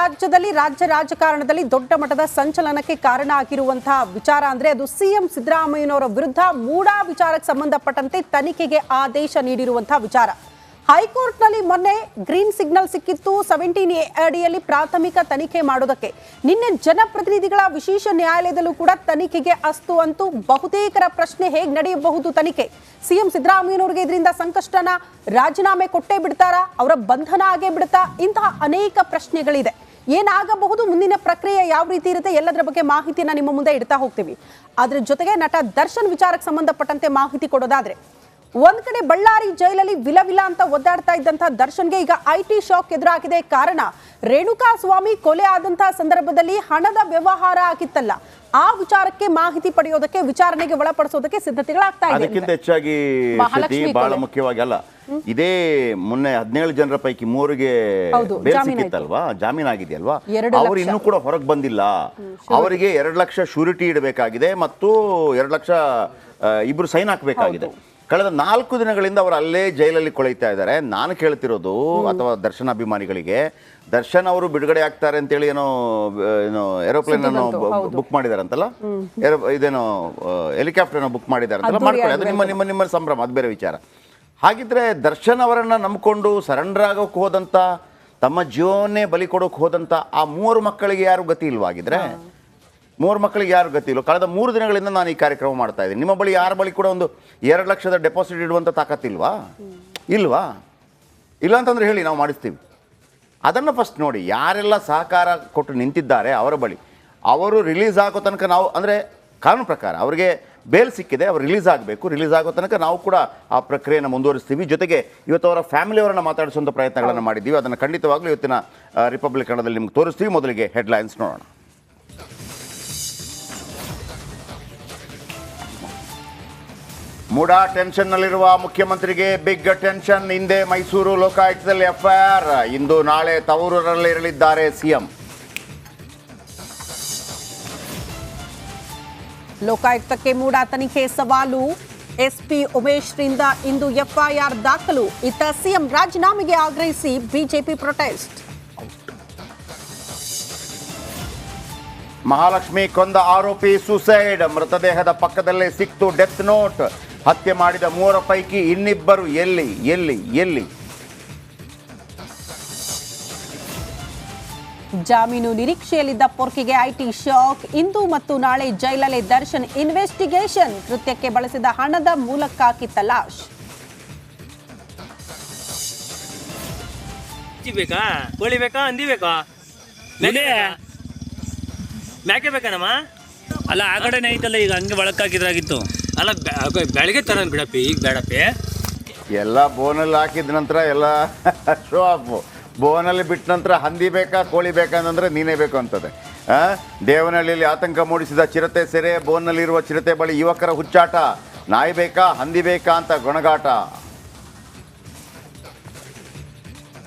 ರಾಜ್ಯದಲ್ಲಿ ರಾಜಕಾರಣದಲ್ಲಿ ದೊಡ್ಡ ಮಟ್ಟದ ಸಂಚಲನಕ್ಕೆ ಕಾರಣ ಆಗಿರುವಂತಹ ವಿಚಾರ ಅಂದ್ರೆ ಅದು ಸಿಎಂ ಸಿದ್ದರಾಮಯ್ಯನವರ ವಿರುದ್ಧ ಮೂಡಾ ವಿಚಾರಕ್ಕೆ ಸಂಬಂಧಪಟ್ಟಂತೆ ತನಿಖೆಗೆ ಆದೇಶ ನೀಡಿರುವಂತಹ ವಿಚಾರ. ಹೈಕೋರ್ಟ್ನಲ್ಲಿ ಮೊನ್ನೆ ಗ್ರೀನ್ ಸಿಗ್ನಲ್ ಸಿಕ್ಕಿತ್ತು 17A ಅಡಿಯಲ್ಲಿ ಪ್ರಾಥಮಿಕ ತನಿಖೆ ಮಾಡೋದಕ್ಕೆ. ನಿನ್ನೆ ಜನಪ್ರತಿನಿಧಿಗಳ ವಿಶೇಷ ನ್ಯಾಯಾಲಯದಲ್ಲೂ ಕೂಡ ತನಿಖೆಗೆ ಅಸ್ತು ಅಂತೂ ಬಹುತೇಕರ ಪ್ರಶ್ನೆ ಹೇಗೆ ನಡೆಯಬಹುದು ತನಿಖೆ? ಸಿಎಂ ಸಿದ್ದರಾಮಯ್ಯನವರಿಗೆ ಇದರಿಂದ ಸಂಕಷ್ಟನ ರಾಜೀನಾಮೆ ಕೊಟ್ಟೇ ಬಿಡ್ತಾರಾ? ಅವರ ಬಂಧನ ಆಗೇ ಬಿಡುತ್ತಾ? ಇಂತಹ ಅನೇಕ ಪ್ರಶ್ನೆಗಳಿದೆ. ಏನಾಗಬಹುದು, ಮುಂದಿನ ಪ್ರಕ್ರಿಯೆ ಯಾವ ರೀತಿ ಇರುತ್ತೆ, ಎಲ್ಲದರ ಬಗ್ಗೆ ಮಾಹಿತಿಯನ್ನ ನಿಮ್ಮ ಮುಂದೆ ಇಡ್ತಾ ಹೋಗ್ತೀವಿ. ಅದ್ರ ಜೊತೆಗೆ ನಟ ದರ್ಶನ್ ವಿಚಾರಕ್ಕೆ ಸಂಬಂಧಪಟ್ಟಂತೆ ಮಾಹಿತಿ ಕೊಡೋದಾದ್ರೆ, ಒಂದ್ ಕಡೆ ಬಳ್ಳಾರಿ ಜೈಲಲ್ಲಿ ವಿಲ ಅಂತ ಒದ್ದಾಡ್ತಾ ಇದ್ದಂತಹ ದರ್ಶನ್ಗೆ ಈಗ IT ಶಾಕ್ ಎದುರಾಗಿದೆ. ಕಾರಣ, ರೇಣುಕಾ ಸ್ವಾಮಿ ಕೊಲೆ ಆದಂತಹ ಸಂದರ್ಭದಲ್ಲಿ ಹಣದ ವ್ಯವಹಾರ ಆಗಿತ್ತಲ್ಲ, ಆ ವಿಚಾರಕ್ಕೆ ಮಾಹಿತಿ ಪಡೆಯೋದಕ್ಕೆ, ವಿಚಾರಣೆಗೆ ಒಳಪಡಿಸೋದಕ್ಕೆ ಸಿದ್ಧತೆಗಳಾಗ್ತಾ ಇದೆ. ಅದಕ್ಕಿಂತ ಹೆಚ್ಚಾಗಿ ಬಹಳ ಮುಖ್ಯವಾಗಿ ಅಲ್ಲ, ಇದೇ ಮೊನ್ನೆ 17 ಜನರ ಪೈಕಿ 3ಗೆ ಬೇಲ್ ಸಿಕ್ಕಿತ್ತಲ್ವಾ, ಜಾಮೀನ್ ಆಗಿದೆಯಲ್ವಾ, ಅವರು ಇನ್ನೂ ಕೂಡ ಹೊರಗೆ ಬಂದಿಲ್ಲ. ಅವರಿಗೆ 2 ಲಕ್ಷ ಶ್ಯೂರಿಟಿ ಇಡಬೇಕಾಗಿದೆ ಮತ್ತು 2 ಲಕ್ಷ ಇಬ್ರು ಸೈನ್ ಹಾಕಬೇಕಾಗಿದೆ. ಕಳೆದ 4 ದಿನಗಳಿಂದ ಅವರು ಅಲ್ಲೇ ಜೈಲಲ್ಲಿ ಕೊಳೆಯುತ್ತಾ ಇದ್ದಾರೆ. ನಾನು ಕೇಳ್ತಿರೋದು, ಅಥವಾ ದರ್ಶನ್ ಅಭಿಮಾನಿಗಳಿಗೆ, ದರ್ಶನ್ ಅವರು ಬಿಡುಗಡೆ ಆಗ್ತಾರೆ ಅಂತೇಳಿ ಏನೋ ಏರೋಪ್ಲೇನ್ ಅನ್ನು ಬುಕ್ ಮಾಡಿದಾರೆ ಅಂತಲ್ಲ, ಇದೇನೋ ಹೆಲಿಕಾಪ್ಟರ್ ಏನೋ ಬುಕ್ ಮಾಡಿದ್ದಾರೆ ಅಂತಲ್ಲ, ಮಾಡ್ಕೊಳ್ಳಿ, ಅದು ನಿಮ್ಮ ಸಂಭ್ರಮ, ಅದು ಬೇರೆ ವಿಚಾರ. ಹಾಗಿದ್ರೆ ದರ್ಶನ್ ಅವರನ್ನ ನಂಬಿಕೊಂಡು ಸರೆಂಡರ್ ಆಗೋಕೆ ಹೋದಂತ, ತಮ್ಮ ಜೀವನ್ನೇ ಬಲಿ ಕೊಡೋಕೆ ಹೋದಂತ ಆ 3 ಮಕ್ಕಳಿಗೆ ಯಾರು ಗತಿ ಇಲ್ವಾ? ಆಗಿದ್ರೆ 3 ಮಕ್ಕಳಿಗೆ ಯಾರು ಗತಿ ಇಲ್ವ? ಕಳೆದ 3 ದಿನಗಳಿಂದ ನಾನು ಈ ಕಾರ್ಯಕ್ರಮ ಮಾಡ್ತಾ ಇದ್ದೀನಿ. ನಿಮ್ಮ ಬಳಿ ಯಾರ ಬಳಿ ಕೂಡ ಒಂದು 2 ಲಕ್ಷದ ಡೆಪಾಸಿಟ್ ಇಡುವಂಥ ತಾಕತ್ತಿಲ್ವಾ? ಇಲ್ವಾ? ಇಲ್ಲ ಅಂತಂದ್ರೆ ಹೇಳಿ, ನಾವು ಮಾಡಿಸ್ತೀವಿ. ಅದನ್ನು ಫಸ್ಟ್ ನೋಡಿ, ಯಾರೆಲ್ಲ ಸಹಕಾರ ಕೊಟ್ಟು ನಿಂತಿದ್ದಾರೆ ಅವರ ಬಳಿ, ಅವರು ರಿಲೀಸ್ ಆಗೋ ತನಕ ನಾವು, ಅಂದರೆ ಕಾನೂನು ಪ್ರಕಾರ ಅವರಿಗೆ ಬೇಲ್ ಸಿಕ್ಕಿದೆ, ಅವರು ರಿಲೀಸ್ ಆಗಬೇಕು. ರಿಲೀಸ್ ಆಗೋ ತನಕ ನಾವು ಕೂಡ ಆ ಪ್ರಕ್ರಿಯೆಯನ್ನು ಮುಂದುವರಿಸ್ತೀವಿ. ಜೊತೆಗೆ ಇವತ್ತು ಅವರ ಫ್ಯಾಮಿಲಿಯವರನ್ನು ಮಾತಾಡಿಸುವಂಥ ಪ್ರಯತ್ನಗಳನ್ನು ಮಾಡಿದ್ದೀವಿ. ಅದನ್ನು ಖಂಡಿತವಾಗ್ಲೂ ಇವತ್ತಿನ ರಿಪಬ್ಲಿಕ್ ಕನ್ನಡದಲ್ಲಿ ನಿಮ್ಗೆ ತೋರಿಸ್ತೀವಿ. ಮೊದಲಿಗೆ ಹೆಡ್ಲೈನ್ಸ್ ನೋಡೋಣ. ಮೂಡಾ ಟೆನ್ಷನ್ನಲ್ಲಿರುವ ಮುಖ್ಯಮಂತ್ರಿಗೆ ಬಿಗ್ ಟೆನ್ಷನ್. ಹಿಂದೆ ಮೈಸೂರು ಲೋಕಾಯುಕ್ತದಲ್ಲಿ FIR, ಇಂದು ನಾಳೆ ತವರೂರಲ್ಲಿ ಇರಲಿದ್ದಾರೆ ಸಿಎಂ. ಲೋಕಾಯುಕ್ತಕ್ಕೆ ಮೂಡಾ ತನಿಖೆ ಸವಾಲು. SP ಉಮೇಶ್ರಿಂದ ಇಂದು FIR ದಾಖಲು. ಇತ್ತ ಸಿಎಂ ರಾಜೀನಾಮೆಗೆ ಆಗ್ರಹಿಸಿ ಬಿಜೆಪಿ ಪ್ರೊಟೆಸ್ಟ್. ಮಹಾಲಕ್ಷ್ಮಿ ಕೊಂದ ಆರೋಪಿ ಸುಸೈಡ್. ಮೃತದೇಹದ ಪಕ್ಕದಲ್ಲೇ ಸಿಕ್ತು ಡೆತ್ ನೋಟ್. ಹತ್ಯೆ ಮಾಡಿದ 3 ಪೈಕಿ ಇನ್ನಿಬ್ಬರು ಎಲ್ಲಿ? ಜಾಮೀನು ನಿರೀಕ್ಷೆಯಲ್ಲಿದ್ದ ಪೊರ್ಕಿಗೆ IT ಶಾಕ್. ಇಂದು ಮತ್ತು ನಾಳೆ ಜೈಲಲ್ಲೇ ದರ್ಶನ್ ಇನ್ವೆಸ್ಟಿಗೇಷನ್. ಕೃತ್ಯಕ್ಕೆ ಬಳಸಿದ ಹಣದ ಮೂಲಕ್ಕಾಕಿತ್ತ ಲಾಶ್. ಬೇಕಾ, ಕೋಳಿ ಬೇಕಾ, ಹಂದಿ ಬೇಕಾ, ಮ್ಯಾಕೆ ಬೇಕಾನಮ್ಮ? ಅಲ್ಲ, ಆ ಕಡೆನೇ ಐತಲ್ಲ, ಈಗ ಹಂಗೆ ಒಳಕಾಕಿದ್ರಾಗಿತ್ತು. ಅಲ್ಲ, ಬೆಳಗ್ಗೆ ತರ ಬಿಡಪ್ಪಿ, ಈಗ ಬೇಡಪ್ಪಿ. ಎಲ್ಲ ಬೋನಲ್ಲಿ ಹಾಕಿದ ನಂತರ ಎಲ್ಲ ಶೋ ಆಫ್. ಬೋನಲ್ಲಿ ಬಿಟ್ಟ ನಂತರ ಹಂದಿ ಬೇಕಾ, ಕೋಳಿ ಬೇಕಾ ಅಂತಂದ್ರೆ ನೀನೇ ಬೇಕು ಅಂತದೆ. ದೇವನಹಳ್ಳಿಯಲ್ಲಿ ಆತಂಕ ಮೂಡಿಸಿದ ಚಿರತೆ ಸೆರೆ. ಬೋನ್ನಲ್ಲಿರುವ ಚಿರತೆ ಬಳಿ ಯುವಕರ ಹುಚ್ಚಾಟ. ನಾಯಿ ಬೇಕಾ, ಹಂದಿ ಬೇಕಾ ಅಂತ ಗೊಣಗಾಟ.